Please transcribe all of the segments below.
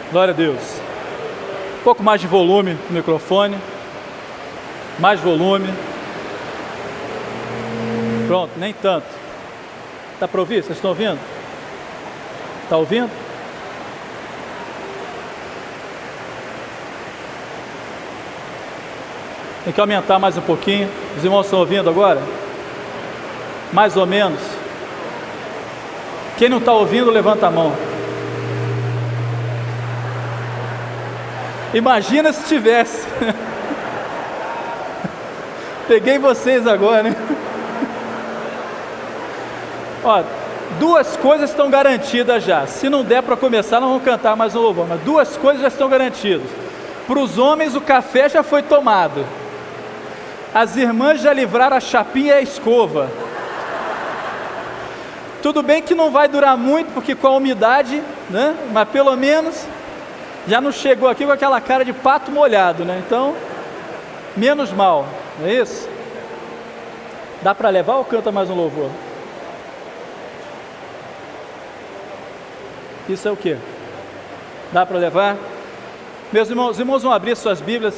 Glória a Deus. Um pouco mais de volume no microfone. Mais volume. Pronto, nem tanto. Dá para ouvir? Vocês estão ouvindo? Está ouvindo? Tem que aumentar mais um pouquinho. Os irmãos estão ouvindo agora? Mais ou menos. Quem não está ouvindo, levanta a mão. Imagina se tivesse. Peguei vocês agora, né? Ó, duas coisas estão garantidas já. Se não der para começar, nós vamos cantar mais um louvor. Mas duas coisas já estão garantidas. Para os homens, o café já foi tomado. As irmãs já livraram a chapinha e a escova. Tudo bem que não vai durar muito, porque com a umidade, né? Mas pelo menos já não chegou aqui com aquela cara de pato molhado, né? Então, menos mal, não é isso? Dá para levar ou canta mais um louvor? Isso é o quê? Dá para levar? Meus irmãos, os irmãos vão abrir suas Bíblias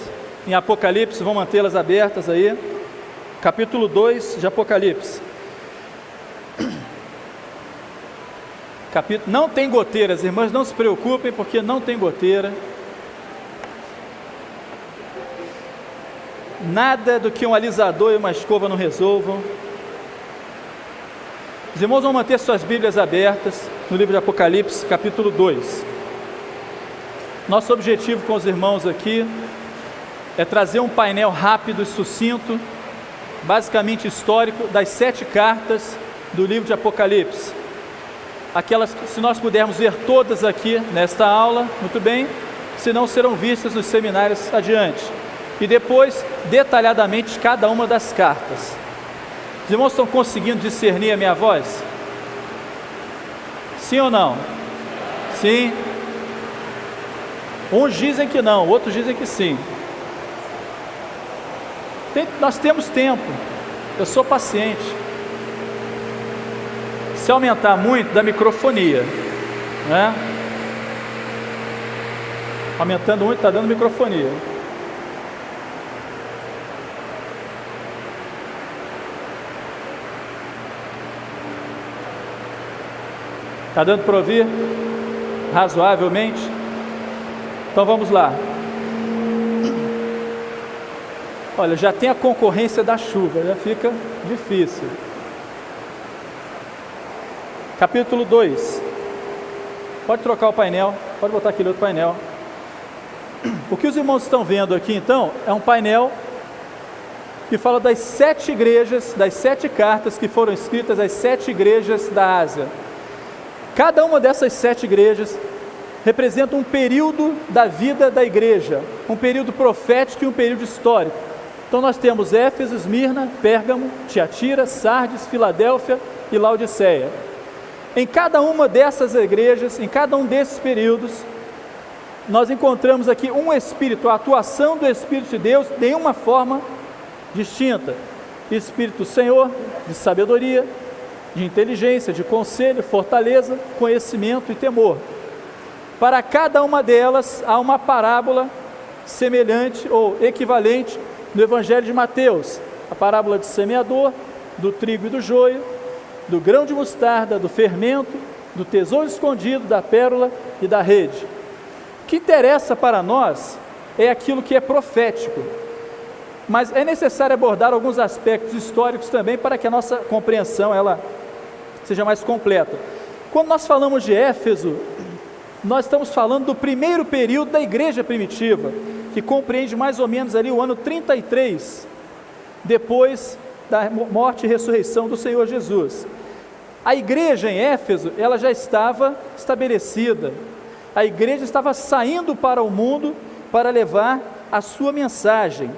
em Apocalipse, vão mantê-las abertas aí. Capítulo 2 de Apocalipse. Não tem goteira, as irmãs não se preocupem, porque não tem goteira. Nada do que um alisador e uma escova não resolvam. Os irmãos vão manter suas Bíblias abertas no livro de Apocalipse, capítulo 2. Nosso objetivo com os irmãos aqui é trazer um painel rápido e sucinto, basicamente histórico, das 7 cartas do livro de Apocalipse. Aquelas, se nós pudermos ver todas aqui nesta aula, muito bem, se não serão vistas nos seminários adiante. E depois, detalhadamente, cada uma das cartas. Os irmãos estão conseguindo discernir a minha voz? Sim ou não? Sim. Uns dizem que não, outros dizem que sim. Nós temos tempo, eu sou paciente. Se aumentar muito, dá microfonia, né? Aumentando muito, está dando microfonia. Está dando para ouvir? Razoavelmente? Então vamos lá. Olha, já tem a concorrência da chuva, já fica difícil. Capítulo 2. Pode trocar o painel, pode botar aquele outro painel. O que os irmãos estão vendo aqui então é um painel que fala das 7 igrejas, das 7 cartas que foram escritas às 7 igrejas da Ásia. Cada uma dessas 7 igrejas representa um período da vida da igreja, um período profético e um período histórico. Então nós temos Éfeso, Esmirna, Pérgamo, Tiatira, Sardes, Filadélfia e Laodiceia. Em cada uma dessas igrejas, em cada um desses períodos, nós encontramos aqui um Espírito, a atuação do Espírito de Deus de uma forma distinta. Espírito do Senhor, de sabedoria, de inteligência, de conselho, fortaleza, conhecimento e temor. Para cada uma delas há uma parábola semelhante ou equivalente no Evangelho de Mateus. A parábola do semeador, do trigo e do joio, do grão de mostarda, do fermento, do tesouro escondido, da pérola e da rede. O que interessa para nós é aquilo que é profético, mas é necessário abordar alguns aspectos históricos também para que a nossa compreensão ela seja mais completa. Quando nós falamos de Éfeso, nós estamos falando do primeiro período da igreja primitiva, que compreende mais ou menos ali o ano 33, depois da morte e ressurreição do Senhor Jesus. A igreja em Éfeso, ela já estava estabelecida, a igreja estava saindo para o mundo para levar a sua mensagem,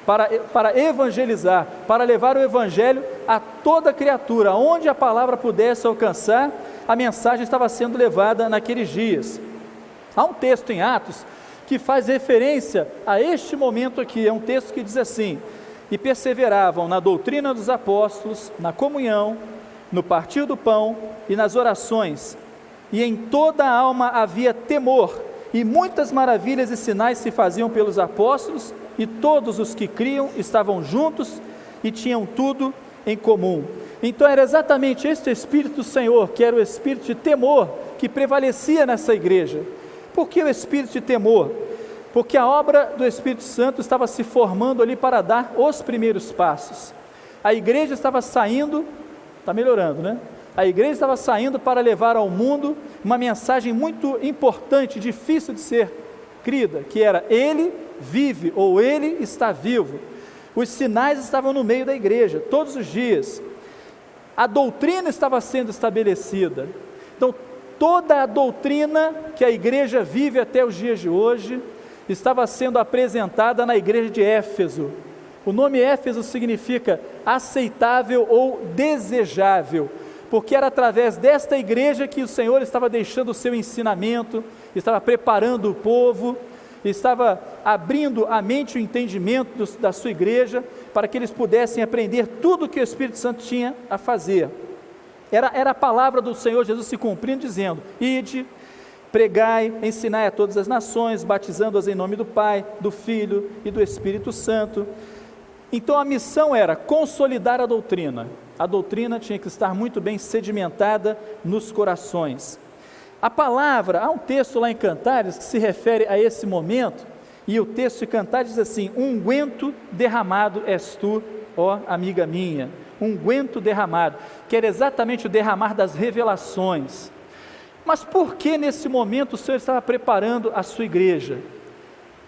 para evangelizar, para levar o evangelho a toda criatura, onde a palavra pudesse alcançar, a mensagem estava sendo levada naqueles dias. Há um texto em Atos que faz referência a este momento aqui, é um texto que diz assim: e perseveravam na doutrina dos apóstolos, na comunhão, no partir do pão e nas orações, e em toda a alma havia temor, e muitas maravilhas e sinais se faziam pelos apóstolos, e todos os que criam estavam juntos e tinham tudo em comum. Então era exatamente este Espírito do Senhor, que era o Espírito de temor, que prevalecia nessa igreja. Por que o Espírito de temor? Porque a obra do Espírito Santo estava se formando ali para dar os primeiros passos. A igreja estava saindo, está melhorando, né? A igreja estava saindo para levar ao mundo uma mensagem muito importante, difícil de ser crida, que era: Ele vive, ou Ele está vivo. Os sinais estavam no meio da igreja, todos os dias. A doutrina estava sendo estabelecida. Então, toda a doutrina que a igreja vive até os dias de hoje estava sendo apresentada na igreja de Éfeso. O nome Éfeso significa aceitável ou desejável, porque era através desta igreja que o Senhor estava deixando o seu ensinamento, estava preparando o povo, estava abrindo a mente e o entendimento da sua igreja, para que eles pudessem aprender tudo o que o Espírito Santo tinha a fazer. Era a palavra do Senhor Jesus se cumprindo, dizendo: Ide, pregai, ensinai a todas as nações, batizando-as em nome do Pai, do Filho e do Espírito Santo. Então a missão era consolidar a doutrina. A doutrina tinha que estar muito bem sedimentada nos corações. A palavra, há um texto lá em Cantares que se refere a esse momento, e o texto de Cantares diz assim: unguento derramado és tu, ó amiga minha. Unguento derramado, que era exatamente o derramar das revelações. Mas por que nesse momento o Senhor estava preparando a sua igreja?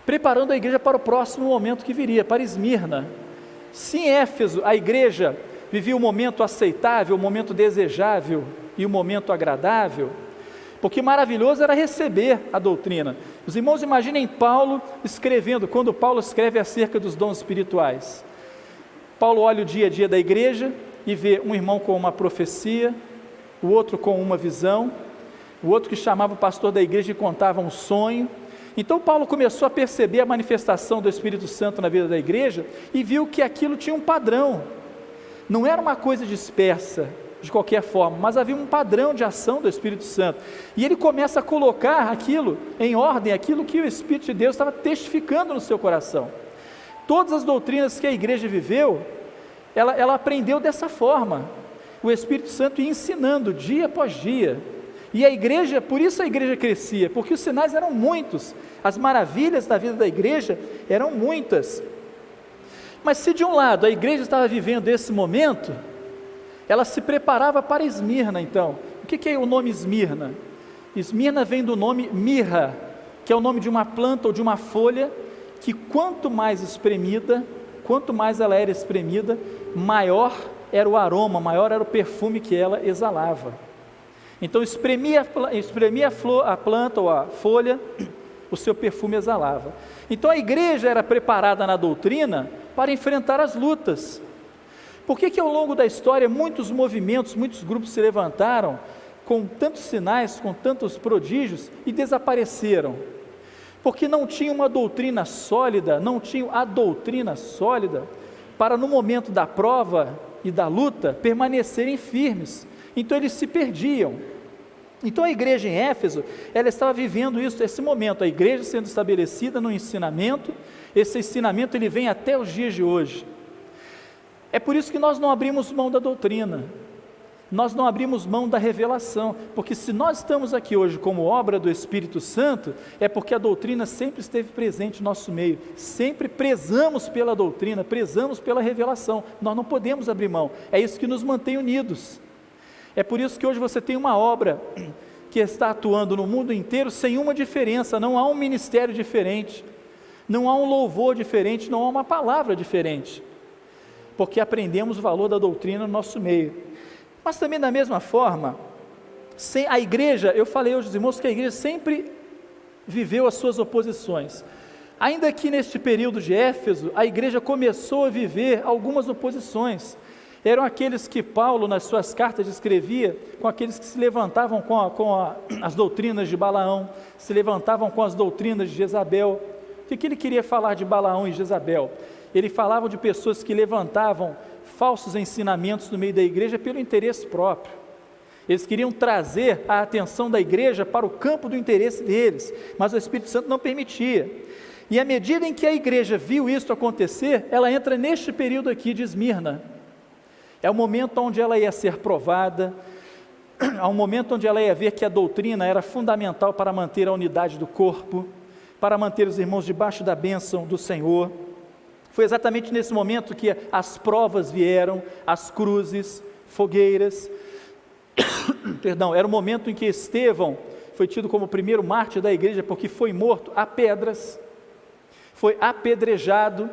Preparando a igreja para o próximo momento que viria, para Esmirna. Se em Éfeso a igreja vivia um momento aceitável, um momento desejável e um momento agradável, porque maravilhoso era receber a doutrina. Os irmãos imaginem Paulo escrevendo, quando Paulo escreve acerca dos dons espirituais. Paulo olha o dia a dia da igreja e vê um irmão com uma profecia, o outro com uma visão, o outro que chamava o pastor da igreja e contava um sonho. Então Paulo começou a perceber a manifestação do Espírito Santo na vida da igreja e viu que aquilo tinha um padrão, não era uma coisa dispersa de qualquer forma, mas havia um padrão de ação do Espírito Santo, e ele começa a colocar aquilo em ordem, aquilo que o Espírito de Deus estava testificando no seu coração. Todas as doutrinas que a igreja viveu, ela aprendeu dessa forma, o Espírito Santo ia ensinando dia após dia, e a igreja, por isso a igreja crescia, porque os sinais eram muitos, as maravilhas da vida da igreja eram muitas. Mas se de um lado a igreja estava vivendo esse momento, ela se preparava para Esmirna. Então, o que é o nome Esmirna? Esmirna vem do nome mirra, que é o nome de uma planta ou de uma folha, que quanto mais espremida, quanto mais ela era espremida, maior era o aroma, maior era o perfume que ela exalava. Então espremia a planta ou a folha, o seu perfume exalava. Então a igreja era preparada na doutrina para enfrentar as lutas. Por que ao longo da história muitos movimentos, muitos grupos se levantaram com tantos sinais, com tantos prodígios e desapareceram? Porque não tinha uma doutrina sólida, não tinham a doutrina sólida para no momento da prova e da luta permanecerem firmes. Então eles se perdiam. Então a igreja em Éfeso, ela estava vivendo isso, esse momento, a igreja sendo estabelecida no ensinamento. Esse ensinamento ele vem até os dias de hoje. É por isso que nós não abrimos mão da doutrina, nós não abrimos mão da revelação, porque se nós estamos aqui hoje como obra do Espírito Santo, é porque a doutrina sempre esteve presente no nosso meio, sempre prezamos pela doutrina, prezamos pela revelação, nós não podemos abrir mão, é isso que nos mantém unidos. É por isso que hoje você tem uma obra que está atuando no mundo inteiro sem uma diferença, não há um ministério diferente, não há um louvor diferente, não há uma palavra diferente, porque aprendemos o valor da doutrina no nosso meio. Mas também da mesma forma, a igreja, eu falei hoje aos irmãos que a igreja sempre viveu as suas oposições. Ainda que neste período de Éfeso, a igreja começou a viver algumas oposições. Eram aqueles que Paulo nas suas cartas descrevia, com aqueles que se levantavam as doutrinas de Balaão, se levantavam com as doutrinas de Jezabel. O que ele queria falar de Balaão e Jezabel? Ele falava de pessoas que levantavam falsos ensinamentos no meio da igreja pelo interesse próprio. Eles queriam trazer a atenção da igreja para o campo do interesse deles, mas o Espírito Santo não permitia. E à medida em que a igreja viu isso acontecer, ela entra neste período aqui de Esmirna. É o momento onde ela ia ser provada, é um momento onde ela ia ver que a doutrina era fundamental para manter a unidade do corpo, para manter os irmãos debaixo da bênção do Senhor. Foi exatamente nesse momento que as provas vieram, as cruzes, fogueiras. Perdão, era o momento em que Estevão foi tido como o primeiro mártir da igreja, porque foi morto a pedras, foi apedrejado,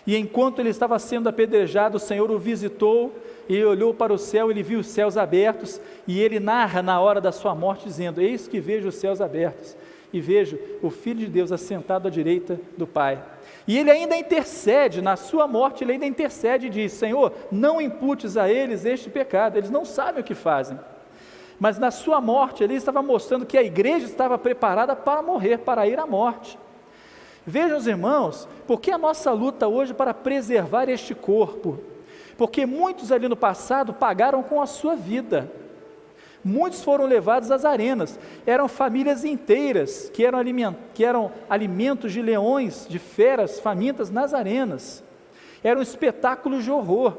e enquanto ele estava sendo apedrejado, o Senhor o visitou, e ele olhou para o céu, ele viu os céus abertos, e ele narra na hora da sua morte, dizendo: eis que vejo os céus abertos, e vejo o Filho de Deus assentado à direita do Pai. E ele ainda intercede, na sua morte ele ainda intercede e diz: Senhor, não imputes a eles este pecado, eles não sabem o que fazem. Mas na sua morte ele estava mostrando que a igreja estava preparada para morrer, para ir à morte. Vejam os irmãos, porque a nossa luta hoje para preservar este corpo? Porque muitos ali no passado pagaram com a sua vida. Muitos foram levados às arenas, eram famílias inteiras que eram alimentos de leões, de feras famintas nas arenas. Era um espetáculo de horror.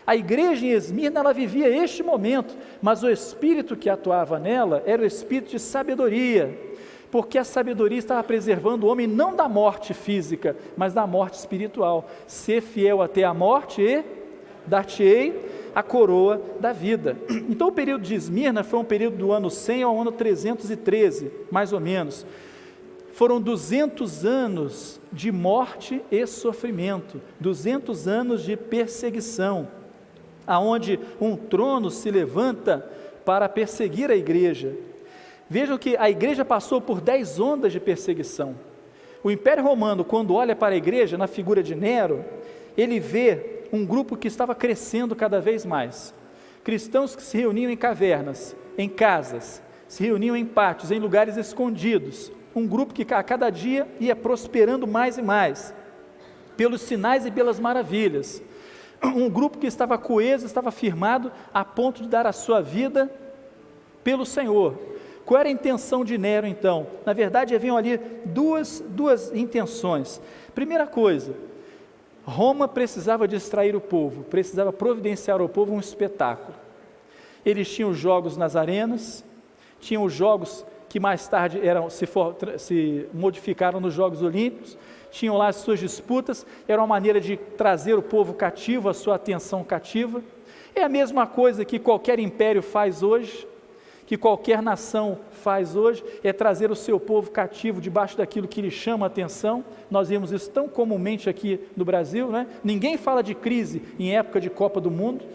A igreja em Esmirna, ela vivia este momento, mas o espírito que atuava nela era o espírito de sabedoria, porque a sabedoria estava preservando o homem não da morte física, mas da morte espiritual. Ser fiel até a morte e dar-te-ei a coroa da vida. Então o período de Esmirna foi um período do ano 100 ao ano 313, mais ou menos. Foram 200 anos de morte e sofrimento, 200 anos de perseguição, aonde um trono se levanta para perseguir a igreja. Vejam que a igreja passou por 10 ondas de perseguição. O Império Romano, quando olha para a igreja, na figura de Nero, ele vê um grupo que estava crescendo cada vez mais. Cristãos que se reuniam em cavernas, em casas, se reuniam em pátios, em lugares escondidos. Um grupo que a cada dia ia prosperando mais e mais, pelos sinais e pelas maravilhas. Um grupo que estava coeso, estava firmado, a ponto de dar a sua vida pelo Senhor. Qual era a intenção de Nero então? Na verdade, haviam ali duas intenções. Primeira coisa, Roma precisava distrair o povo, precisava providenciar ao povo um espetáculo. Eles tinham os jogos nas arenas, tinham os jogos que mais tarde se modificaram nos Jogos Olímpicos, tinham lá as suas disputas, era uma maneira de trazer o povo cativo, a sua atenção cativa. É a mesma coisa que qualquer império faz hoje, que qualquer nação faz hoje, é trazer o seu povo cativo debaixo daquilo que lhe chama a atenção. Nós vemos isso tão comumente aqui no Brasil, né? Ninguém fala de crise em época de Copa do Mundo,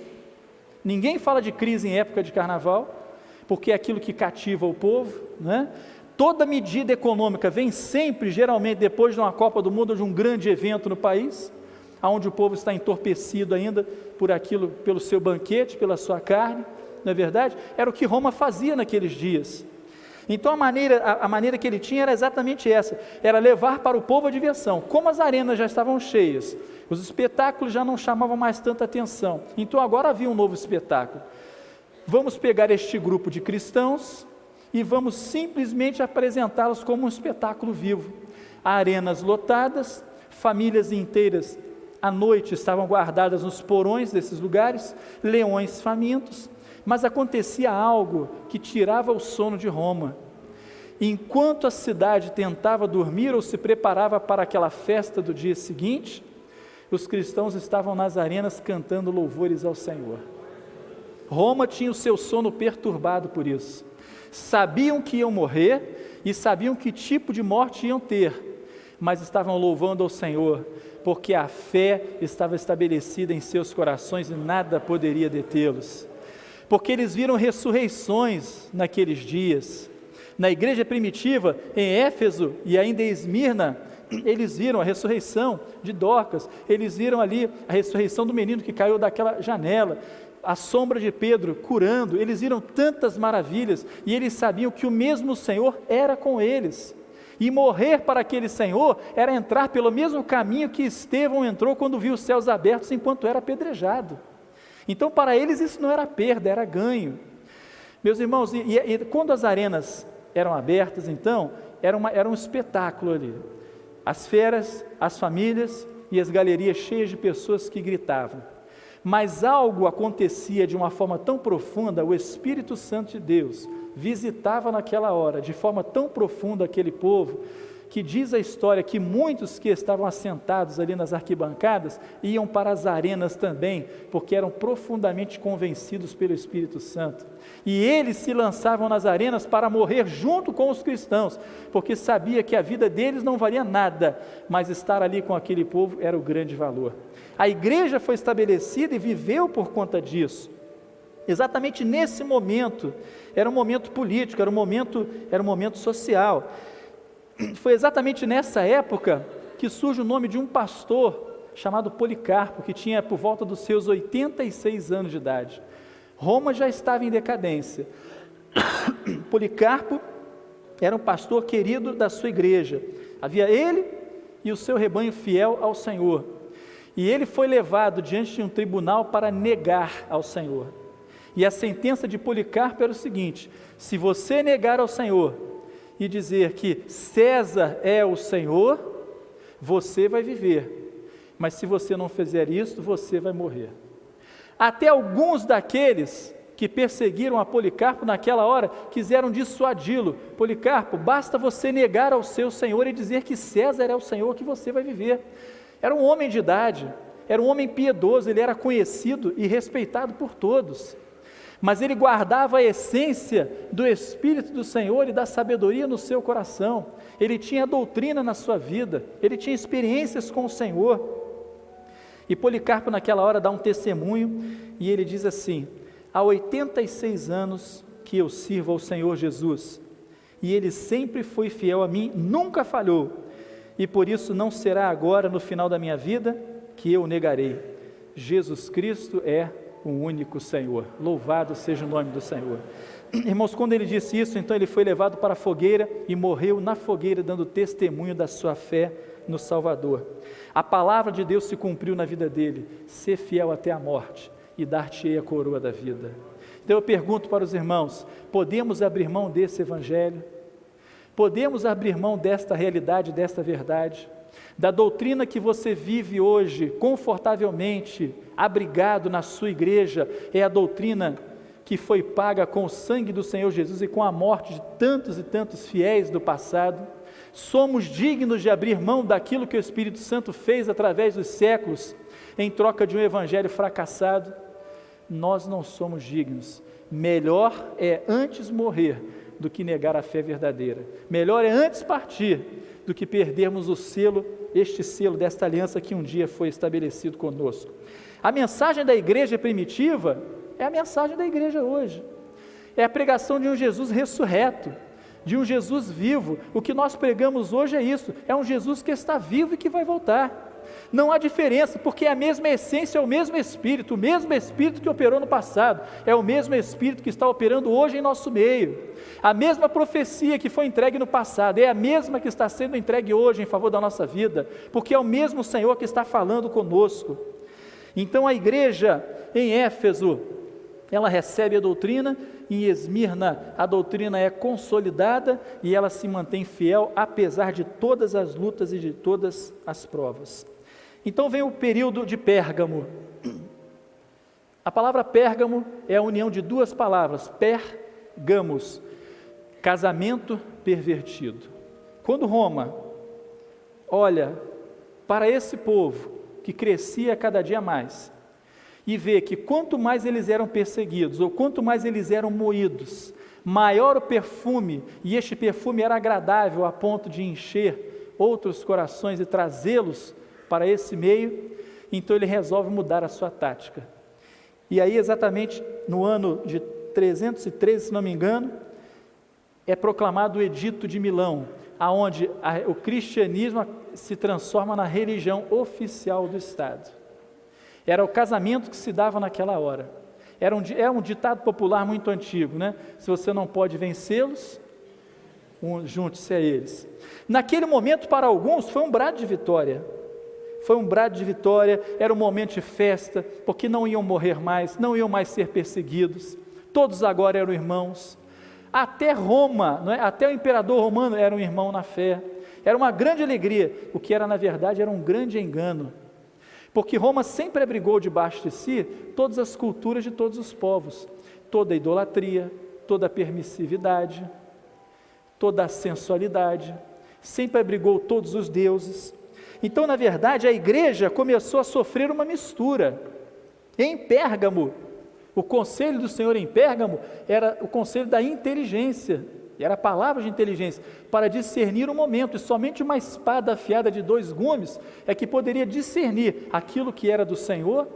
ninguém fala de crise em época de Carnaval, porque é aquilo que cativa o povo, né? Toda medida econômica vem sempre, geralmente, depois de uma Copa do Mundo, ou de um grande evento no país, onde o povo está entorpecido ainda por aquilo, pelo seu banquete, pela sua carne. Não é verdade? Era o que Roma fazia naqueles dias. Então a maneira que ele tinha era exatamente essa, era levar para o povo a diversão. Como as arenas já estavam cheias, os espetáculos já não chamavam mais tanta atenção, então agora havia um novo espetáculo. Vamos pegar este grupo de cristãos e vamos simplesmente apresentá-los como um espetáculo vivo. Arenas lotadas, famílias inteiras à noite estavam guardadas nos porões desses lugares, leões famintos. Mas acontecia algo que tirava o sono de Roma. Enquanto a cidade tentava dormir ou se preparava para aquela festa do dia seguinte, os cristãos estavam nas arenas cantando louvores ao Senhor. Roma tinha o seu sono perturbado por isso. Sabiam que iam morrer e sabiam que tipo de morte iam ter, mas estavam louvando ao Senhor, porque a fé estava estabelecida em seus corações e nada poderia detê-los. Porque eles viram ressurreições naqueles dias. Na igreja primitiva, em Éfeso e ainda em Esmirna, eles viram a ressurreição de Dorcas, eles viram ali a ressurreição do menino que caiu daquela janela, a sombra de Pedro curando, eles viram tantas maravilhas, e eles sabiam que o mesmo Senhor era com eles, e morrer para aquele Senhor era entrar pelo mesmo caminho que Estevão entrou quando viu os céus abertos enquanto era apedrejado. Então para eles isso não era perda, era ganho. Meus irmãos, e quando as arenas eram abertas, então, era um espetáculo ali. As feras, as famílias e as galerias cheias de pessoas que gritavam. Mas algo acontecia de uma forma tão profunda, o Espírito Santo de Deus visitava naquela hora, de forma tão profunda aquele povo, que diz a história que muitos que estavam assentados ali nas arquibancadas iam para as arenas também, porque eram profundamente convencidos pelo Espírito Santo. E eles se lançavam nas arenas para morrer junto com os cristãos, porque sabia que a vida deles não valia nada, mas estar ali com aquele povo era o grande valor. A igreja foi estabelecida e viveu por conta disso. Exatamente nesse momento, era um momento político, era um momento social. Foi exatamente nessa época que surge o nome de um pastor chamado Policarpo, que tinha por volta dos seus 86 anos de idade. Roma já estava em decadência. Policarpo era um pastor querido da sua igreja. Havia ele e o seu rebanho fiel ao Senhor. E ele foi levado diante de um tribunal para negar ao Senhor. E a sentença de Policarpo era o seguinte: se você negar ao Senhor e dizer que César é o Senhor, você vai viver, mas se você não fizer isso, você vai morrer. Até alguns daqueles que perseguiram a Policarpo naquela hora, quiseram dissuadi-lo. Policarpo, basta você negar ao seu Senhor e dizer que César é o Senhor, que você vai viver. Era um homem de idade, era um homem piedoso, ele era conhecido e respeitado por todos. Mas ele guardava a essência do Espírito do Senhor e da sabedoria no seu coração. Ele tinha doutrina na sua vida, ele tinha experiências com o Senhor. E Policarpo naquela hora dá um testemunho e ele diz assim: há 86 anos que eu sirvo ao Senhor Jesus, e ele sempre foi fiel a mim, nunca falhou, e por isso não será agora no final da minha vida que eu o negarei. Jesus Cristo é o único Senhor, louvado seja o nome do Senhor. Irmãos, quando ele disse isso, então ele foi levado para a fogueira e morreu na fogueira, dando testemunho da sua fé no Salvador. A palavra de Deus se cumpriu na vida dele: ser fiel até a morte e dar-te-ei a coroa da vida. Então eu pergunto para os irmãos: podemos abrir mão desse evangelho? Podemos abrir mão desta realidade, desta verdade? Da doutrina que você vive hoje, confortavelmente, abrigado na sua igreja, é a doutrina que foi paga com o sangue do Senhor Jesus e com a morte de tantos e tantos fiéis do passado. Somos dignos de abrir mão daquilo que o Espírito Santo fez através dos séculos, em troca de um evangelho fracassado? Nós não somos dignos. Melhor é antes morrer do que negar a fé verdadeira. Melhor é antes partir do que perdermos o selo, este selo desta aliança que um dia foi estabelecido conosco. A mensagem da igreja primitiva é a mensagem da igreja hoje. É a pregação de um Jesus ressurreto, de um Jesus vivo. O que nós pregamos hoje é isso, é um Jesus que está vivo e que vai voltar. Não há diferença, porque é a mesma essência, é o mesmo Espírito que operou no passado, é o mesmo Espírito que está operando hoje em nosso meio. A mesma profecia que foi entregue no passado, é a mesma que está sendo entregue hoje em favor da nossa vida, porque é o mesmo Senhor que está falando conosco. Então a igreja em Éfeso, ela recebe a doutrina, em Esmirna a doutrina é consolidada e ela se mantém fiel apesar de todas as lutas e de todas as provas. Então vem o período de Pérgamo. A palavra Pérgamo é a união de duas palavras, pergamos, casamento pervertido. Quando Roma olha para esse povo que crescia cada dia mais e vê que quanto mais eles eram perseguidos ou quanto mais eles eram moídos, maior o perfume, e este perfume era agradável a ponto de encher outros corações e trazê-los para esse meio, então ele resolve mudar a sua tática. E aí exatamente no ano de 313, se não me engano, é proclamado o Edito de Milão, aonde o cristianismo se transforma na religião oficial do Estado. Era o casamento que se dava naquela hora. Era um ditado popular muito antigo, né? Se você não pode vencê-los, junte-se a eles. Naquele momento, para alguns, foi um brado de vitória. Foi um brado de vitória, era um momento de festa, porque não iam morrer mais, não iam mais ser perseguidos, todos agora eram irmãos, até Roma, não é? Até o imperador romano era um irmão na fé, era uma grande alegria, o que era na verdade era um grande engano, porque Roma sempre abrigou debaixo de si todas as culturas de todos os povos, toda a idolatria, toda a permissividade, toda a sensualidade, sempre abrigou todos os deuses. Então, na verdade, a igreja começou a sofrer uma mistura. Em Pérgamo, o conselho do Senhor em Pérgamo era o conselho da inteligência, era a palavra de inteligência, para discernir o momento, e somente uma espada afiada de 2 gumes é que poderia discernir aquilo que era do Senhor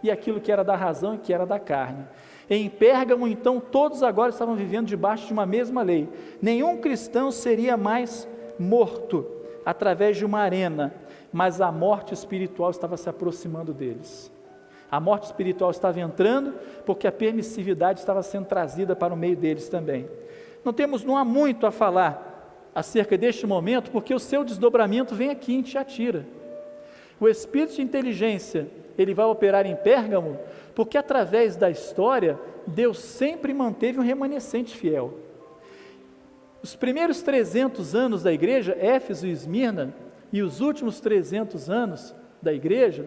e aquilo que era da razão e que era da carne. Em Pérgamo, então, todos agora estavam vivendo debaixo de uma mesma lei. Nenhum cristão seria mais morto através de uma arena, mas a morte espiritual estava se aproximando deles. A morte espiritual estava entrando, porque a permissividade estava sendo trazida para o meio deles também. Não há muito a falar acerca deste momento, porque o seu desdobramento vem aqui em Tiatira. O espírito de inteligência, ele vai operar em Pérgamo, porque através da história, Deus sempre manteve um remanescente fiel. Os primeiros 300 anos da igreja, Éfeso e Esmirna, e os últimos 300 anos da igreja,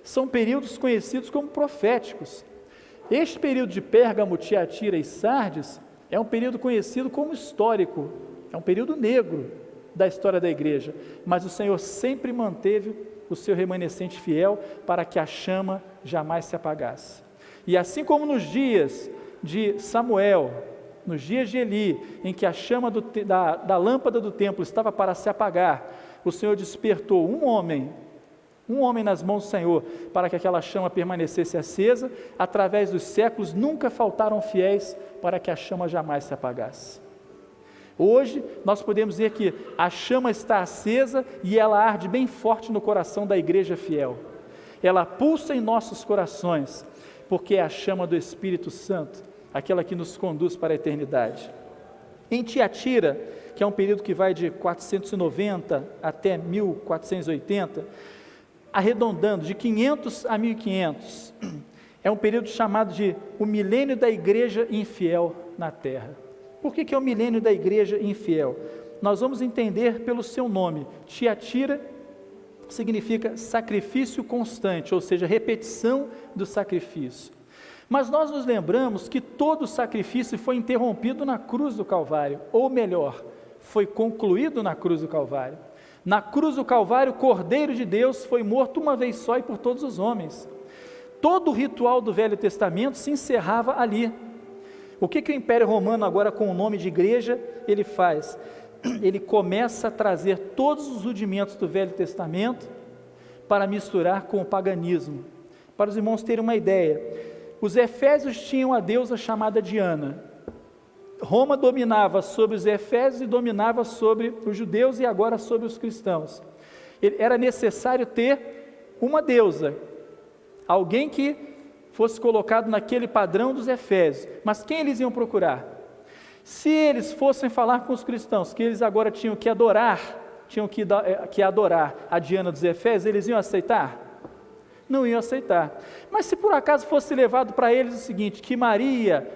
são períodos conhecidos como proféticos. Este período de Pérgamo, Tiatira e Sardes é um período conhecido como histórico, é um período negro da história da igreja, mas o Senhor sempre manteve o seu remanescente fiel para que a chama jamais se apagasse. E assim como nos dias de Samuel, nos dias de Eli, em que a chama da lâmpada do templo estava para se apagar, o Senhor despertou um homem nas mãos do Senhor, para que aquela chama permanecesse acesa. Através dos séculos nunca faltaram fiéis para que a chama jamais se apagasse. Hoje nós podemos dizer que a chama está acesa e ela arde bem forte no coração da igreja fiel. Ela pulsa em nossos corações, porque é a chama do Espírito Santo, aquela que nos conduz para a eternidade. Em Tiatira, que é um período que vai de 490 até 1480, arredondando de 500 a 1500, é um período chamado de o milênio da igreja infiel na terra. Por que é o milênio da igreja infiel? Nós vamos entender pelo seu nome. Tiatira significa sacrifício constante, ou seja, repetição do sacrifício. Mas nós nos lembramos que todo o sacrifício foi interrompido na cruz do Calvário, ou melhor, foi concluído na cruz do Calvário. Na cruz do Calvário, o Cordeiro de Deus foi morto uma vez só e por todos os homens. Todo o ritual do Velho Testamento se encerrava ali. O que o Império Romano, agora com o nome de igreja, ele faz? Ele começa a trazer todos os rudimentos do Velho Testamento para misturar com o paganismo. Para os irmãos terem uma ideia, os efésios tinham a deusa chamada Diana. Roma dominava sobre os efésios e dominava sobre os judeus e agora sobre os cristãos. Era necessário ter uma deusa, alguém que fosse colocado naquele padrão dos efésios. Mas quem eles iam procurar? Se eles fossem falar com os cristãos, que eles agora tinham que adorar a Diana dos efésios, eles iam aceitar? Não iam aceitar. Mas se por acaso fosse levado para eles o seguinte, que Maria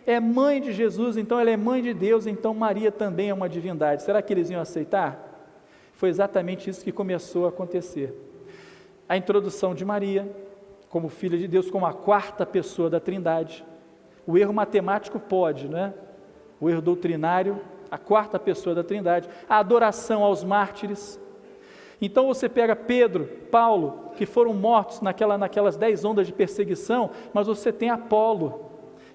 é mãe de Jesus, então ela é mãe de Deus, então Maria também é uma divindade, será que eles iam aceitar? Foi exatamente isso que começou a acontecer. A introdução de Maria como filha de Deus, como a 4ª pessoa da Trindade. O erro matemático pode, né? O erro doutrinário, a 4ª pessoa da Trindade. A adoração aos mártires. Então você pega Pedro, Paulo, que foram mortos naquelas 10 ondas de perseguição, mas você tem Apolo,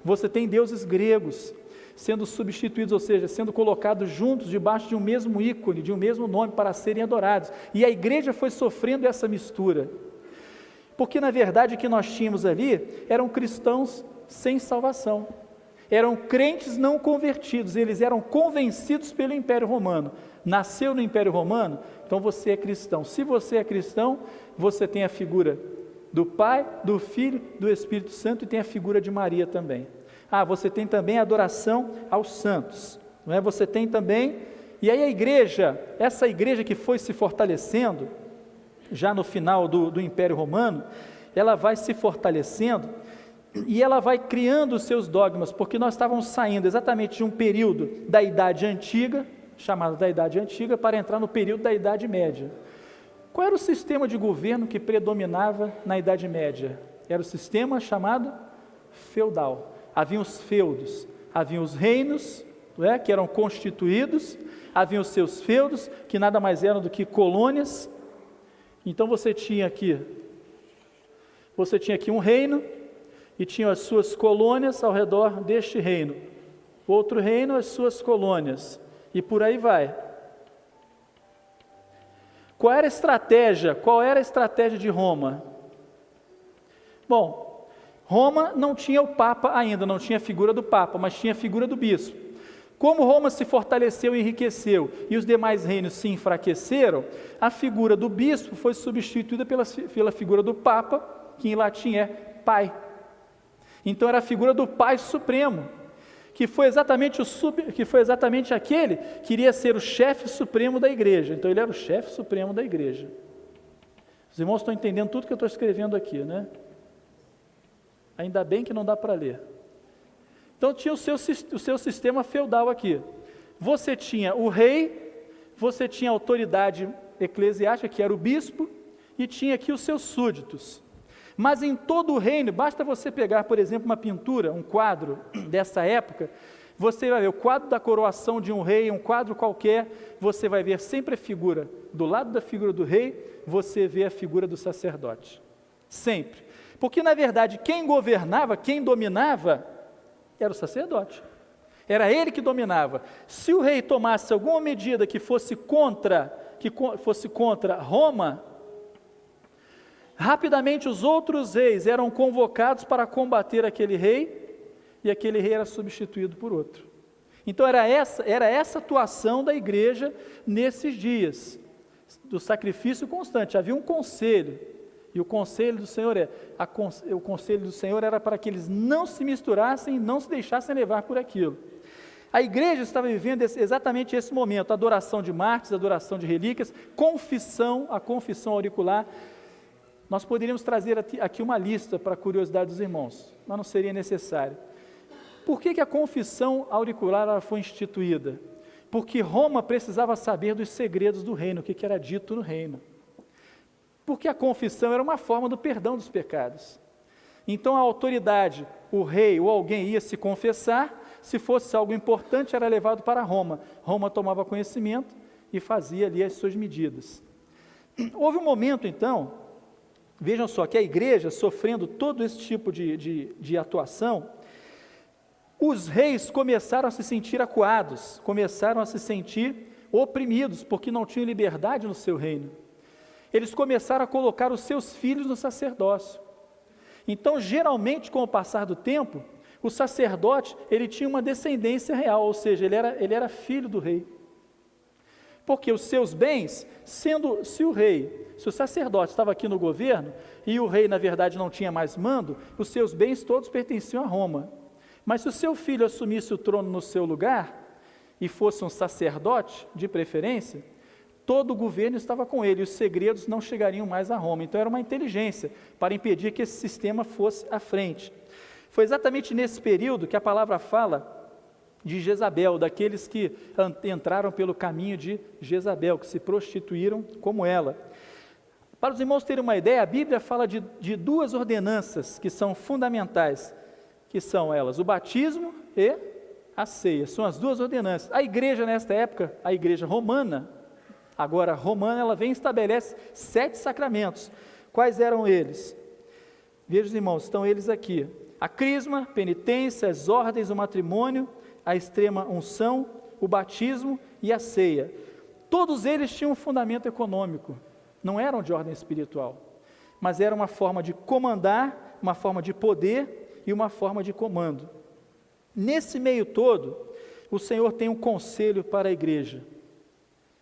você tem deuses gregos sendo substituídos, ou seja, sendo colocados juntos debaixo de um mesmo ícone, de um mesmo nome para serem adorados. E a igreja foi sofrendo essa mistura, porque na verdade o que nós tínhamos ali eram cristãos sem salvação, eram crentes não convertidos, eles eram convencidos pelo Império Romano. Nasceu no Império Romano, então você é cristão. Se você é cristão, você tem a figura do Pai, do Filho, do Espírito Santo e tem a figura de Maria também. Você tem também a adoração aos santos, não é? Você tem também, e aí a igreja, essa igreja que foi se fortalecendo, já no final do Império Romano, ela vai se fortalecendo, e ela vai criando os seus dogmas, porque nós estávamos saindo exatamente de um período da Idade Antiga, chamado da Idade Antiga, para entrar no período da Idade Média. Qual era o sistema de governo que predominava na Idade Média? Era o sistema chamado feudal. Haviam os feudos, haviam os reinos, que eram constituídos, haviam os seus feudos, que nada mais eram do que colônias. Então você tinha aqui um reino, e tinha as suas colônias ao redor deste reino. Outro reino, as suas colônias. E por aí vai. Qual era a estratégia? Qual era a estratégia de Roma? Bom, Roma não tinha o Papa ainda, não tinha a figura do Papa, mas tinha a figura do bispo. Como Roma se fortaleceu e enriqueceu e os demais reinos se enfraqueceram, a figura do bispo foi substituída pela figura do Papa, que em latim é pai. Então era a figura do Pai Supremo, que foi exatamente aquele que iria ser o chefe supremo da igreja. Então ele era o chefe supremo da igreja. Os irmãos estão entendendo tudo que eu estou escrevendo aqui, né? Ainda bem que não dá para ler. Então tinha o seu sistema feudal aqui. Você tinha o rei, você tinha a autoridade eclesiástica, que era o bispo, e tinha aqui os seus súditos. Mas em todo o reino, basta você pegar, por exemplo, uma pintura, um quadro dessa época, você vai ver o quadro da coroação de um rei, um quadro qualquer, você vai ver sempre a figura, do lado da figura do rei, você vê a figura do sacerdote. Sempre. Porque, na verdade, quem governava, quem dominava, era o sacerdote. Era ele que dominava. Se o rei tomasse alguma medida que fosse contra Roma, rapidamente os outros reis eram convocados para combater aquele rei, e aquele rei era substituído por outro. Então era essa atuação da igreja nesses dias, do sacrifício constante. Havia um conselho, e o conselho do Senhor era para que eles não se misturassem, não se deixassem levar por aquilo. A igreja estava vivendo exatamente esse momento, adoração de mártires, adoração de relíquias, a confissão auricular. Nós poderíamos trazer aqui uma lista para a curiosidade dos irmãos, mas não seria necessário. Por que a confissão auricular foi instituída? Porque Roma precisava saber dos segredos do reino, o que era dito no reino. Porque a confissão era uma forma do perdão dos pecados. Então a autoridade, o rei ou alguém ia se confessar, se fosse algo importante era levado para Roma. Roma tomava conhecimento e fazia ali as suas medidas. Houve um momento então, vejam só, que a igreja, sofrendo todo esse tipo de atuação, os reis começaram a se sentir acuados, começaram a se sentir oprimidos, porque não tinham liberdade no seu reino. Eles começaram a colocar os seus filhos no sacerdócio. Então, geralmente, com o passar do tempo, o sacerdote, ele tinha uma descendência real, ou seja, ele era filho do rei. Porque os seus bens, se o sacerdote estava aqui no governo, e o rei, na verdade, não tinha mais mando, os seus bens todos pertenciam a Roma. Mas se o seu filho assumisse o trono no seu lugar, e fosse um sacerdote, de preferência, todo o governo estava com ele, e os segredos não chegariam mais a Roma. Então era uma inteligência para impedir que esse sistema fosse à frente. Foi exatamente nesse período que a palavra fala de Jezabel, daqueles que entraram pelo caminho de Jezabel, que se prostituíram como ela. Para os irmãos terem uma ideia, a Bíblia fala de duas ordenanças que são fundamentais, que são elas, o batismo e a ceia. São as duas ordenanças. A igreja nesta época, a igreja romana, agora romana, ela vem e estabelece 7 sacramentos. Quais eram eles? Vejam, irmãos, estão eles aqui: a crisma, penitência, as ordens, o matrimônio, a extrema unção, o batismo e a ceia. Todos eles tinham um fundamento econômico, não eram de ordem espiritual, mas era uma forma de comandar, uma forma de poder e uma forma de comando. Nesse meio todo, o Senhor tem um conselho para a igreja.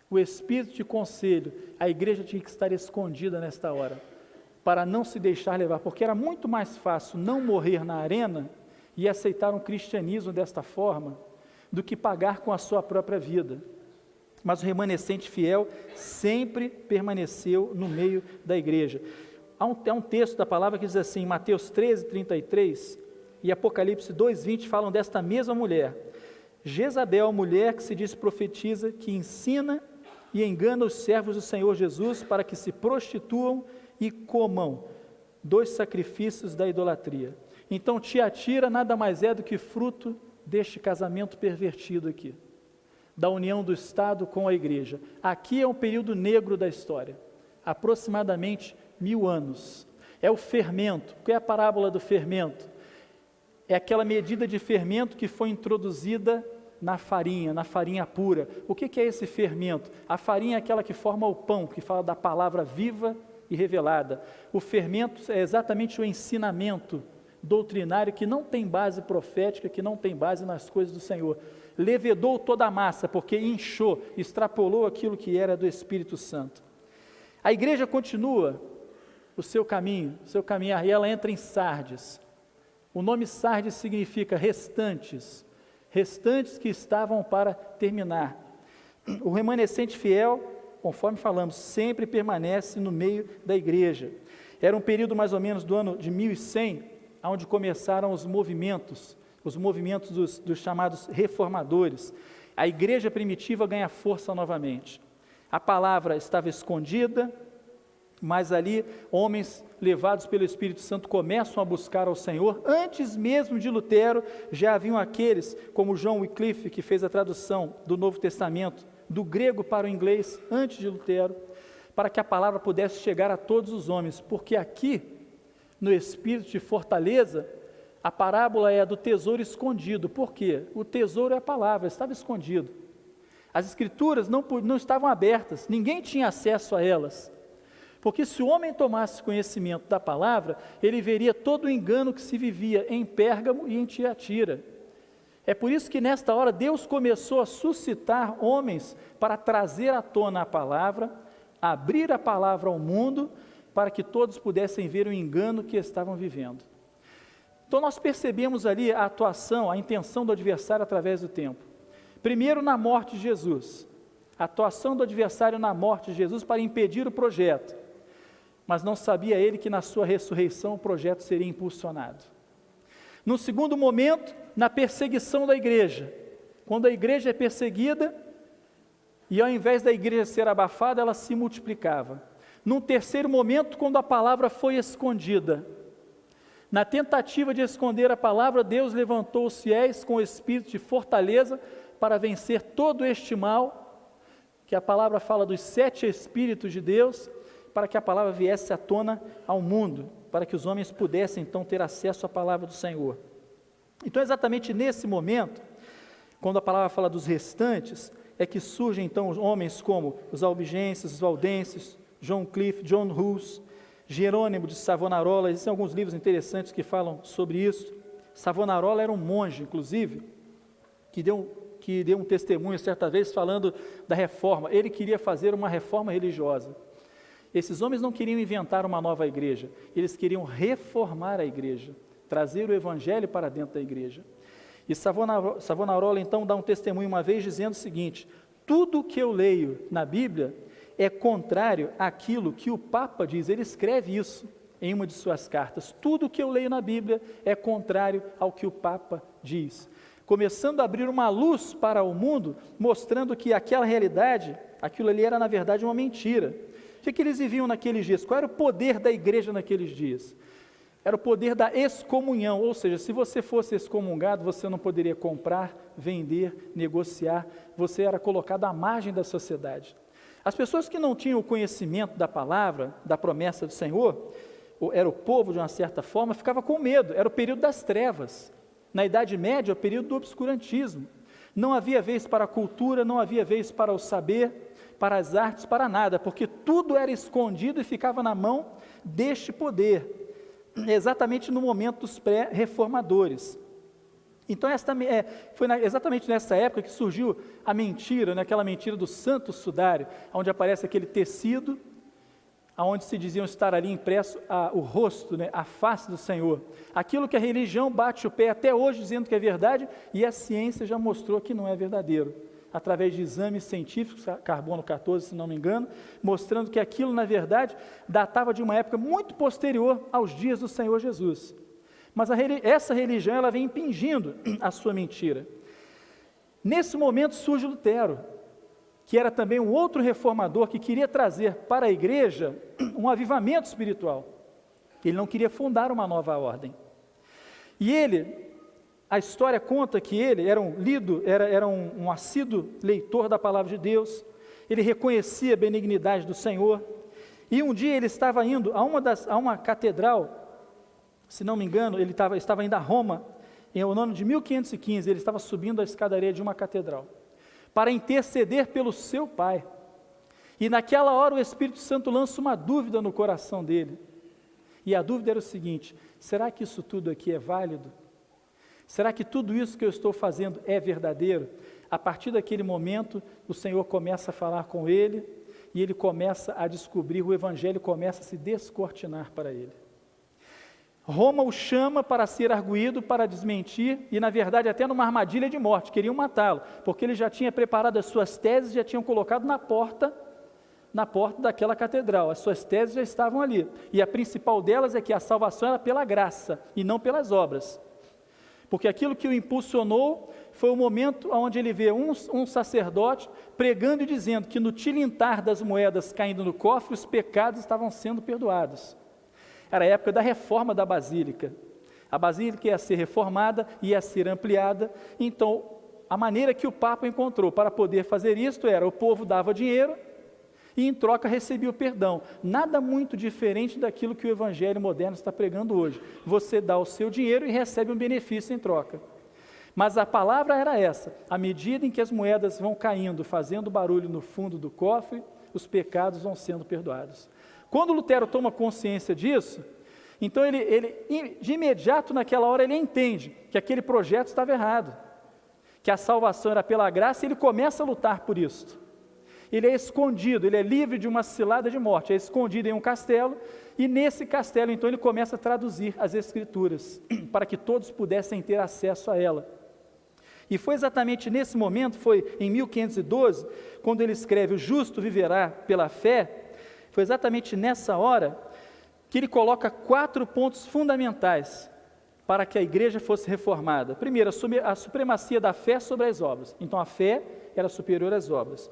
O espírito de conselho, a igreja tinha que estar escondida nesta hora, para não se deixar levar, porque era muito mais fácil não morrer na arena e aceitar um cristianismo desta forma, do que pagar com a sua própria vida. Mas o remanescente fiel sempre permaneceu no meio da igreja. Há um texto da palavra que diz assim, em Mateus 13, 33, e Apocalipse 2:20 falam desta mesma mulher. Jezabel, mulher que se diz profetiza, que ensina e engana os servos do Senhor Jesus para que se prostituam e comam dos sacrifícios da idolatria. Então Tiatira nada mais é do que fruto deste casamento pervertido aqui, da união do Estado com a igreja. Aqui é um período negro da história, aproximadamente 1000 anos. É o fermento. Qual é a parábola do fermento? É aquela medida de fermento que foi introduzida na farinha pura. O que é esse fermento? A farinha é aquela que forma o pão, que fala da palavra viva e revelada. O fermento é exatamente o ensinamento doutrinário que não tem base profética, que não tem base nas coisas do Senhor. Levedou toda a massa, porque inchou, extrapolou aquilo que era do Espírito Santo. A igreja continua o seu caminhar, e ela entra em Sardes. O nome Sardes significa restantes que estavam para terminar. O remanescente fiel, conforme falamos, sempre permanece no meio da igreja. Era um período mais ou menos do ano de 1100, onde começaram os movimentos dos chamados reformadores. A igreja primitiva ganha força novamente. A palavra estava escondida, mas ali homens levados pelo Espírito Santo começam a buscar ao Senhor. Antes mesmo de Lutero, já haviam aqueles, como John Wycliffe, que fez a tradução do Novo Testamento, do grego para o inglês, antes de Lutero, para que a palavra pudesse chegar a todos os homens, porque aqui, no Espírito de Fortaleza, a parábola é a do tesouro escondido. Por quê? O tesouro é a palavra, estava escondido. As Escrituras não estavam abertas, ninguém tinha acesso a elas. Porque se o homem tomasse conhecimento da palavra, ele veria todo o engano que se vivia em Pérgamo e em Tiatira. É por isso que nesta hora Deus começou a suscitar homens para trazer à tona a palavra, abrir a palavra ao mundo, para que todos pudessem ver o engano que estavam vivendo. Então nós percebemos ali a atuação, a intenção do adversário através do tempo. Primeiro na morte de Jesus, a atuação do adversário na morte de Jesus para impedir o projeto. Mas não sabia ele que na sua ressurreição o projeto seria impulsionado. No segundo momento, na perseguição da igreja. Quando a igreja é perseguida, e ao invés da igreja ser abafada, ela se multiplicava. Num terceiro momento, quando a palavra foi escondida. Na tentativa de esconder a palavra, Deus levantou os fiéis com o espírito de fortaleza para vencer todo este mal, que a palavra fala dos 7 espíritos de Deus, para que a palavra viesse à tona ao mundo, para que os homens pudessem então ter acesso à palavra do Senhor. Então exatamente nesse momento, quando a palavra fala dos restantes, é que surgem então homens como os albigenses, os valdenses, John Wycliffe, John Hus, Jerônimo de Savonarola. Existem alguns livros interessantes que falam sobre isso. Savonarola era um monge, inclusive, que deu um testemunho certa vez falando da reforma. Ele queria fazer uma reforma religiosa. Esses homens não queriam inventar uma nova igreja, eles queriam reformar a igreja, trazer o evangelho para dentro da igreja. E Savonarola então dá um testemunho uma vez dizendo o seguinte: tudo que eu leio na Bíblia é contrário àquilo que o Papa diz. Ele escreve isso em uma de suas cartas. Tudo que eu leio na Bíblia é contrário ao que o Papa diz. Começando a abrir uma luz para o mundo, mostrando que aquela realidade, aquilo ali era na verdade uma mentira. O que eles viviam naqueles dias? Qual era o poder da igreja naqueles dias? Era o poder da excomunhão, ou seja, se você fosse excomungado, você não poderia comprar, vender, negociar, você era colocado à margem da sociedade. As pessoas que não tinham o conhecimento da palavra, da promessa do Senhor, era o povo de uma certa forma, ficava com medo, era o período das trevas. Na Idade Média, o período do obscurantismo. Não havia vez para a cultura, não havia vez para o saber, para as artes, para nada, porque tudo era escondido e ficava na mão deste poder, exatamente no momento dos pré-reformadores. Então foi exatamente nessa época que surgiu a mentira, aquela mentira do santo sudário, onde aparece aquele tecido, onde se diziam estar ali impresso o rosto, a face do Senhor. Aquilo que a religião bate o pé até hoje dizendo que é verdade, e a ciência já mostrou que não é verdadeiro, através de exames científicos, carbono 14, se não me engano, mostrando que aquilo, na verdade, datava de uma época muito posterior aos dias do Senhor Jesus. Mas essa religião ela vem impingindo a sua mentira. Nesse momento surge Lutero, que era também um outro reformador que queria trazer para a igreja um avivamento espiritual. Ele não queria fundar uma nova ordem. E a história conta que ele era um assíduo leitor da palavra de Deus, ele reconhecia a benignidade do Senhor, e um dia ele estava indo a uma catedral, se não me engano, ele estava indo a Roma, em o ano de 1515, ele estava subindo a escadaria de uma catedral, para interceder pelo seu pai, e naquela hora o Espírito Santo lança uma dúvida no coração dele, e a dúvida era o seguinte: será que isso tudo aqui é válido? Será que tudo isso que eu estou fazendo é verdadeiro? A partir daquele momento, o Senhor começa a falar com ele, e ele começa a descobrir, o Evangelho começa a se descortinar para ele. Roma o chama para ser arguído, para desmentir, e na verdade até numa armadilha de morte, queriam matá-lo, porque ele já tinha preparado as suas teses, já tinham colocado na porta daquela catedral, as suas teses já estavam ali, e a principal delas é que a salvação era pela graça, e não pelas obras, porque aquilo que o impulsionou foi o momento onde ele vê um sacerdote pregando e dizendo que no tilintar das moedas caindo no cofre, os pecados estavam sendo perdoados. Era a época da reforma da Basílica. A Basílica ia ser reformada, ia ser ampliada. Então, a maneira que o Papa encontrou para poder fazer isto era: o povo dava dinheiro e em troca recebia o perdão. Nada muito diferente daquilo que o Evangelho moderno está pregando hoje. Você dá o seu dinheiro e recebe um benefício em troca. Mas a palavra era essa: à medida em que as moedas vão caindo, fazendo barulho no fundo do cofre, os pecados vão sendo perdoados. Quando Lutero toma consciência disso, então ele de imediato naquela hora ele entende que aquele projeto estava errado, que a salvação era pela graça, e ele começa a lutar por isso. Ele é escondido, ele é livre de uma cilada de morte, é escondido em um castelo, e nesse castelo então ele começa a traduzir as Escrituras, para que todos pudessem ter acesso a ela. E foi exatamente nesse momento, foi em 1512, quando ele escreve "O justo viverá pela fé", foi exatamente nessa hora que ele coloca 4 pontos fundamentais para que a igreja fosse reformada. Primeiro, a supremacia da fé sobre as obras. Então a fé era superior às obras.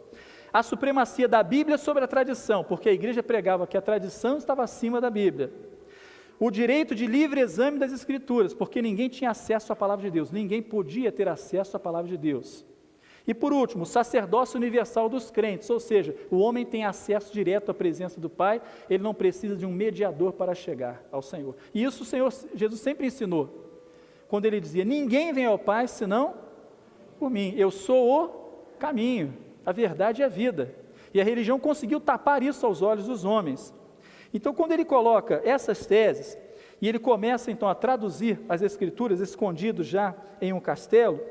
A supremacia da Bíblia sobre a tradição, porque a igreja pregava que a tradição estava acima da Bíblia. O direito de livre exame das Escrituras, porque ninguém tinha acesso à palavra de Deus, ninguém podia ter acesso à palavra de Deus. E por último, o sacerdócio universal dos crentes, ou seja, o homem tem acesso direto à presença do Pai, ele não precisa de um mediador para chegar ao Senhor. E isso o Senhor Jesus sempre ensinou, quando ele dizia: ninguém vem ao Pai senão por mim, eu sou o caminho, a verdade e a vida. E a religião conseguiu tapar isso aos olhos dos homens. Então, quando ele coloca essas teses, e ele começa então a traduzir as Escrituras escondido já em um castelo,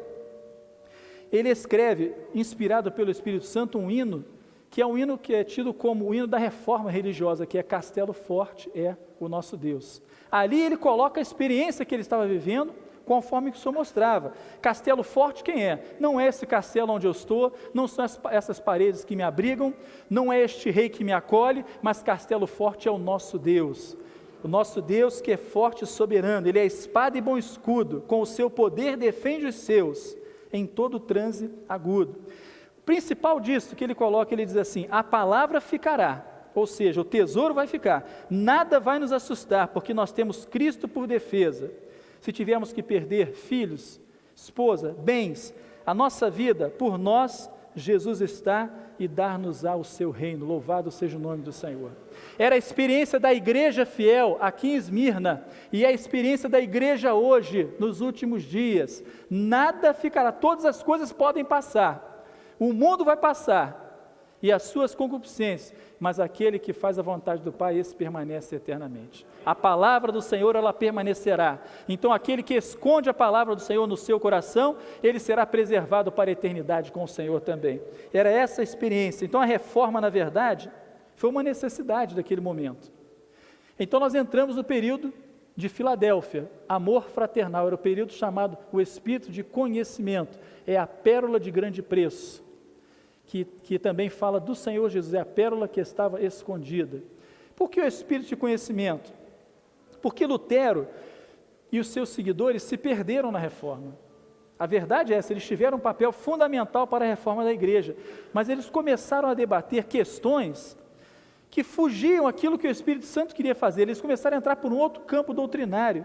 ele escreve, inspirado pelo Espírito Santo, um hino, que é um hino que é tido como o hino da reforma religiosa, que é "Castelo forte é o nosso Deus". Ali ele coloca a experiência que ele estava vivendo, conforme que o Senhor mostrava. Castelo forte quem é? Não é esse castelo onde eu estou, não são essas paredes que me abrigam, não é este rei que me acolhe, mas castelo forte é o nosso Deus. O nosso Deus que é forte e soberano, Ele é espada e bom escudo, com o seu poder defende os seus, em todo transe agudo. O principal disso que ele coloca, ele diz assim: a palavra ficará, ou seja, o tesouro vai ficar, nada vai nos assustar, porque nós temos Cristo por defesa. Se tivermos que perder filhos, esposa, bens, a nossa vida, por nós, Jesus está e dar-nos-á o seu reino. Louvado seja o nome do Senhor. Era a experiência da igreja fiel aqui em Esmirna, e a experiência da igreja hoje, nos últimos dias. Nada ficará, todas as coisas podem passar, o mundo vai passar, e as suas concupiscências, mas aquele que faz a vontade do Pai, esse permanece eternamente. A palavra do Senhor, ela permanecerá. Então aquele que esconde a palavra do Senhor no seu coração, ele será preservado para a eternidade com o Senhor também. Era essa a experiência. Então a reforma, na verdade, foi uma necessidade daquele momento. Então nós entramos no período de Filadélfia, amor fraternal, era o período chamado o espírito de conhecimento, é a pérola de grande preço, que também fala do Senhor Jesus, é a pérola que estava escondida. Por que o espírito de conhecimento? Porque Lutero, e os seus seguidores se perderam na reforma. A verdade é essa, eles tiveram um papel fundamental para a reforma da igreja, mas eles começaram a debater questões que fugiam aquilo que o Espírito Santo queria fazer, eles começaram a entrar por um outro campo doutrinário.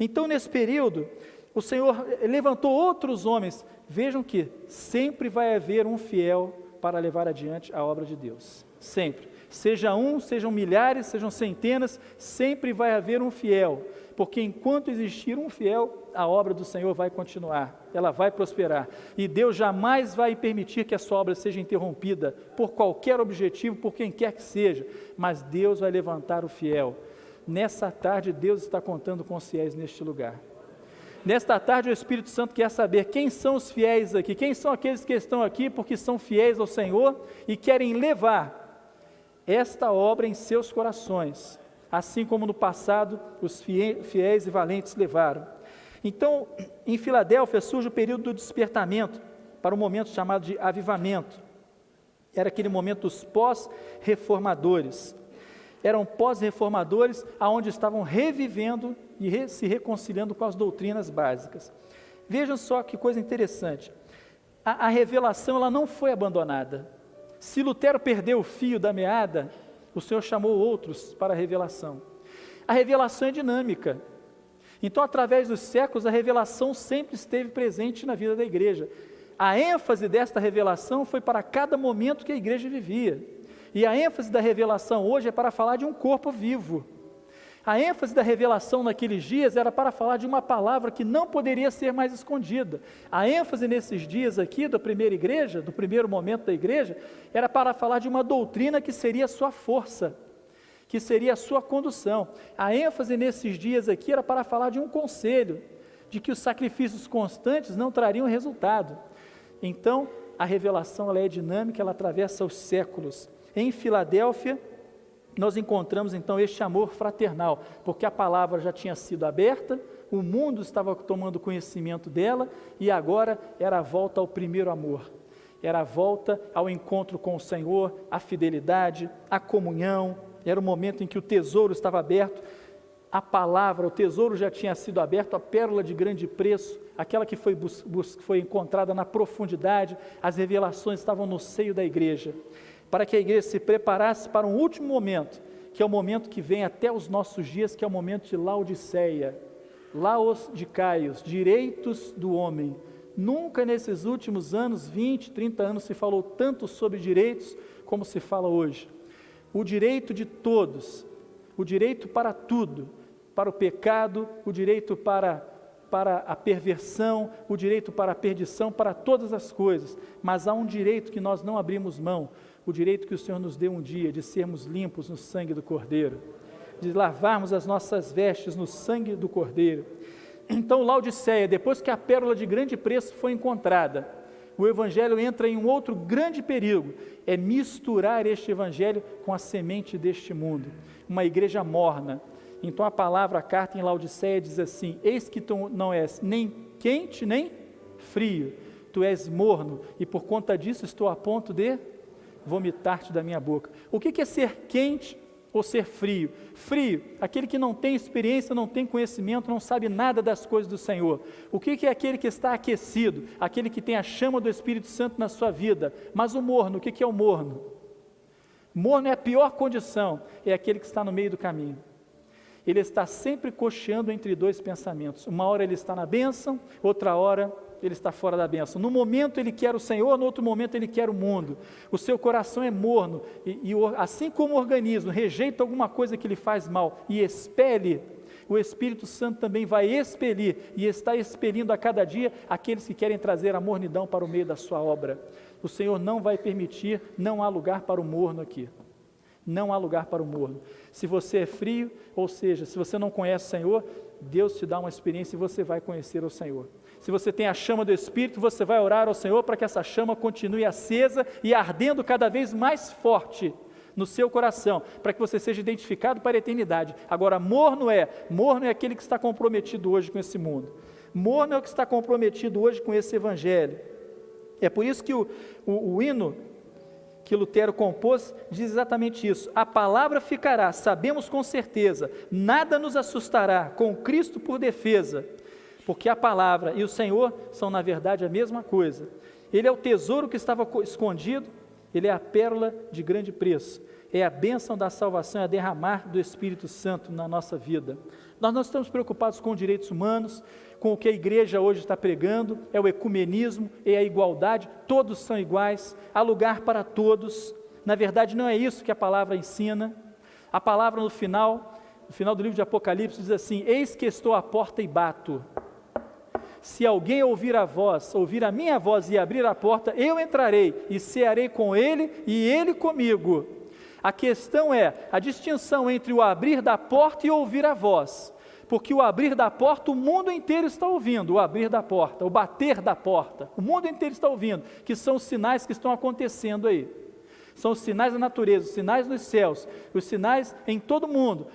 Então, nesse período, o Senhor levantou outros homens. Vejam que sempre vai haver um fiel para levar adiante a obra de Deus, sempre. Seja um, sejam milhares, sejam centenas, sempre vai haver um fiel, porque enquanto existir um fiel, a obra do Senhor vai continuar, ela vai prosperar, e Deus jamais vai permitir que a sua obra seja interrompida, por qualquer objetivo, por quem quer que seja, mas Deus vai levantar o fiel. Nessa tarde, Deus está contando com os fiéis neste lugar. Nesta tarde, o Espírito Santo quer saber quem são os fiéis aqui, quem são aqueles que estão aqui porque são fiéis ao Senhor e querem levar esta obra em seus corações, assim como no passado os fiéis e valentes levaram. Então, em Filadélfia surge o período do despertamento, para um momento chamado de avivamento. Era aquele momento dos pós-reformadores. Eram pós-reformadores aonde estavam revivendo e se reconciliando com as doutrinas básicas. Vejam só que coisa interessante. A revelação ela não foi abandonada. Se Lutero perdeu o fio da meada, o Senhor chamou outros para a revelação. A revelação é dinâmica. Então, através dos séculos, a revelação sempre esteve presente na vida da igreja. A ênfase desta revelação foi para cada momento que a igreja vivia. E a ênfase da revelação hoje é para falar de um corpo vivo. A ênfase da revelação naqueles dias era para falar de uma palavra que não poderia ser mais escondida. A ênfase nesses dias aqui da primeira igreja, do primeiro momento da igreja, era para falar de uma doutrina que seria a sua força, que seria a sua condução. A ênfase nesses dias aqui era para falar de um conselho, de que os sacrifícios constantes não trariam resultado. Então, a revelação ela é dinâmica, ela atravessa os séculos. Em Filadélfia, nós encontramos então este amor fraternal, porque a palavra já tinha sido aberta, o mundo estava tomando conhecimento dela, e agora era a volta ao primeiro amor, era a volta ao encontro com o Senhor, a fidelidade, a comunhão, era o momento em que o tesouro estava aberto, a palavra, o tesouro já tinha sido aberto, a pérola de grande preço, aquela que foi encontrada na profundidade, as revelações estavam no seio da igreja, para que a igreja se preparasse para um último momento, que é o momento que vem até os nossos dias, que é o momento de Laodiceia, Laos de Caios, direitos do homem. Nunca nesses últimos anos, 20, 30 anos, se falou tanto sobre direitos como se fala hoje. O direito de todos, o direito para tudo, para o pecado, o direito para a perversão, o direito para a perdição, para todas as coisas, mas há um direito que nós não abrimos mão, o direito que o Senhor nos deu um dia, de sermos limpos no sangue do Cordeiro, de lavarmos as nossas vestes no sangue do Cordeiro. Então, Laodiceia, depois que a pérola de grande preço foi encontrada, o Evangelho entra em um outro grande perigo, é misturar este Evangelho com a semente deste mundo, uma igreja morna. Então a palavra, a carta em Laodiceia diz assim: eis que tu não és nem quente nem frio, tu és morno, e por conta disso estou a ponto de vomitar-te da minha boca. O que é ser quente ou ser frio? Frio, aquele que não tem experiência, não tem conhecimento, não sabe nada das coisas do Senhor. O que é aquele que está aquecido? Aquele que tem a chama do Espírito Santo na sua vida. Mas o morno, o que é o morno? Morno é a pior condição, é aquele que está no meio do caminho. Ele está sempre cocheando entre dois pensamentos. Uma hora ele está na bênção, outra hora ele está fora da bênção. No momento ele quer o Senhor, no outro momento ele quer o mundo. O seu coração é morno, e assim como o organismo rejeita alguma coisa que lhe faz mal e expele, o Espírito Santo também vai expelir, e está expelindo a cada dia aqueles que querem trazer a mornidão para o meio da sua obra. O Senhor não vai permitir, não há lugar para o morno aqui. Não há lugar para o morno. Se você é frio, ou seja, se você não conhece o Senhor, Deus te dá uma experiência e você vai conhecer o Senhor. Se você tem a chama do Espírito, você vai orar ao Senhor para que essa chama continue acesa e ardendo cada vez mais forte no seu coração, para que você seja identificado para a eternidade. Agora, morno é aquele que está comprometido hoje com esse mundo. Morno é o que está comprometido hoje com esse Evangelho. É por isso que o hino que Lutero compôs, diz exatamente isso: a palavra ficará, sabemos com certeza, nada nos assustará, com Cristo por defesa, porque a palavra e o Senhor são na verdade a mesma coisa. Ele é o tesouro que estava escondido, ele é a pérola de grande preço, é a bênção da salvação, é a derramar do Espírito Santo na nossa vida. Nós não estamos preocupados com direitos humanos, com o que a igreja hoje está pregando, é o ecumenismo, é a igualdade, todos são iguais, há lugar para todos. Na verdade não é isso que a palavra ensina. A palavra no final do livro de Apocalipse diz assim: eis que estou à porta e bato. Se alguém ouvir a minha voz e abrir a porta, eu entrarei e cearei com ele e ele comigo. A questão é a distinção entre o abrir da porta e ouvir a voz, porque o abrir da porta o mundo inteiro está ouvindo, o abrir da porta, o bater da porta, o mundo inteiro está ouvindo, que são os sinais que estão acontecendo aí, são os sinais da natureza, os sinais nos céus, os sinais em todo o mundo,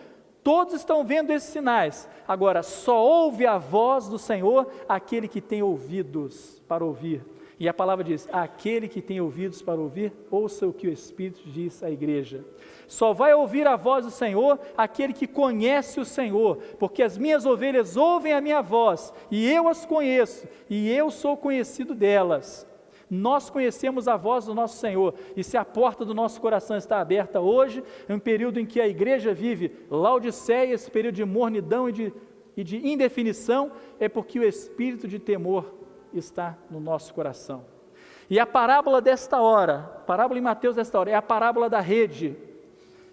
todos estão vendo esses sinais. Agora, só ouve a voz do Senhor aquele que tem ouvidos para ouvir. E a palavra diz: aquele que tem ouvidos para ouvir, ouça o que o Espírito diz à igreja. Só vai ouvir a voz do Senhor aquele que conhece o Senhor, porque as minhas ovelhas ouvem a minha voz, e eu as conheço, e eu sou conhecido delas. Nós conhecemos a voz do nosso Senhor, e se a porta do nosso coração está aberta hoje, em um período em que a igreja vive Laodiceia, esse período de mornidão e de indefinição, é porque o espírito de temor está no nosso coração. E a parábola desta hora, parábola em Mateus desta hora, é a parábola da rede.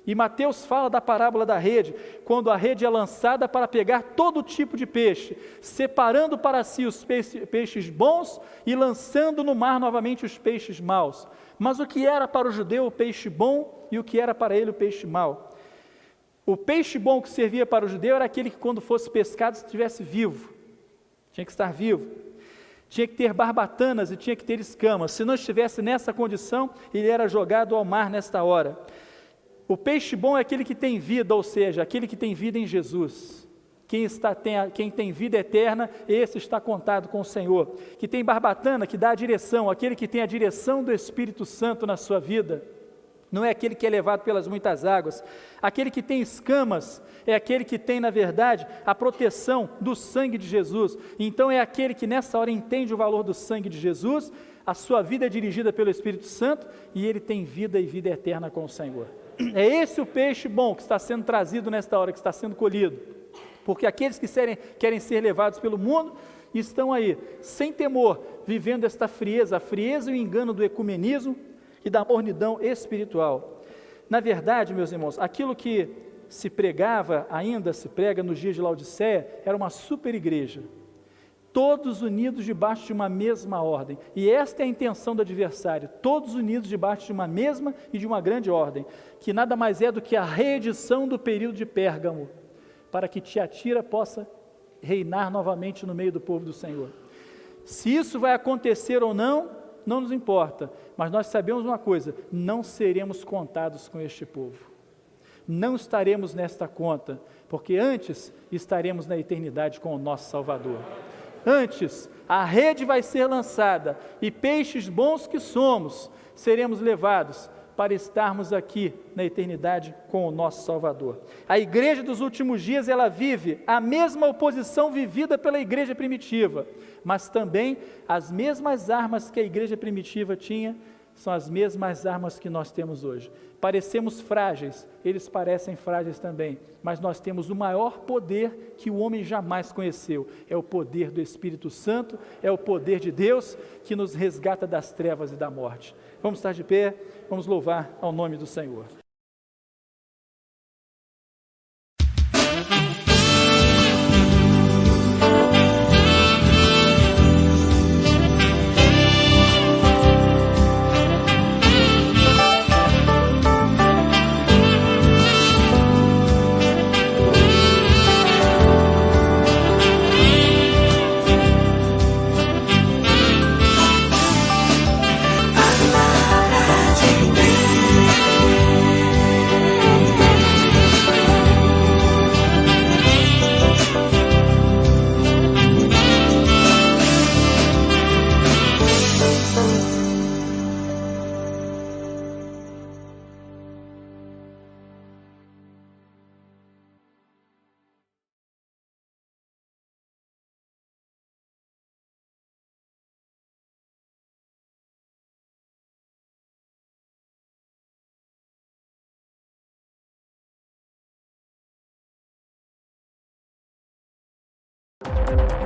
E Mateus fala da parábola da rede, quando a rede é lançada para pegar todo tipo de peixe, separando para si os peixes bons e lançando no mar novamente os peixes maus. Mas o que era para o judeu o peixe bom e o que era para ele o peixe mau? O peixe bom que servia para o judeu era aquele que, quando fosse pescado, estivesse vivo, tinha que estar vivo. Tinha que ter barbatanas e tinha que ter escamas. Se não estivesse nessa condição, ele era jogado ao mar nesta hora. O peixe bom é aquele que tem vida, ou seja, aquele que tem vida em Jesus. Quem tem vida eterna, esse está contado com o Senhor. Que tem barbatana, que dá a direção, aquele que tem a direção do Espírito Santo na sua vida. Não é aquele que é levado pelas muitas águas. Aquele que tem escamas é aquele que tem, na verdade, a proteção do sangue de Jesus. Então é aquele que nessa hora entende o valor do sangue de Jesus, a sua vida é dirigida pelo Espírito Santo e ele tem vida e vida eterna com o Senhor. É esse o peixe bom que está sendo trazido nesta hora, que está sendo colhido. Porque aqueles que querem ser levados pelo mundo estão aí, sem temor, vivendo esta frieza, a frieza e o engano do ecumenismo e da mornidão espiritual. Na verdade, meus irmãos, aquilo que se pregava, ainda se prega nos dias de Laodiceia, era uma super igreja, todos unidos debaixo de uma mesma ordem, e esta é a intenção do adversário, todos unidos debaixo de uma mesma e de uma grande ordem, que nada mais é do que a reedição do período de Pérgamo, para que Tiatira possa reinar novamente no meio do povo do Senhor. Se isso vai acontecer ou não nos importa, mas nós sabemos uma coisa: não seremos contados com este povo, não estaremos nesta conta, porque antes estaremos na eternidade com o nosso Salvador. Antes, a rede vai ser lançada, e peixes bons que somos, seremos levados para estarmos aqui na eternidade com o nosso Salvador. A igreja dos últimos dias, ela vive a mesma oposição vivida pela igreja primitiva, mas também as mesmas armas que a igreja primitiva tinha, são as mesmas armas que nós temos hoje. Parecemos frágeis, eles parecem frágeis também, mas nós temos o maior poder que o homem jamais conheceu, é o poder do Espírito Santo, é o poder de Deus que nos resgata das trevas e da morte. Vamos estar de pé, vamos louvar ao nome do Senhor. Deus.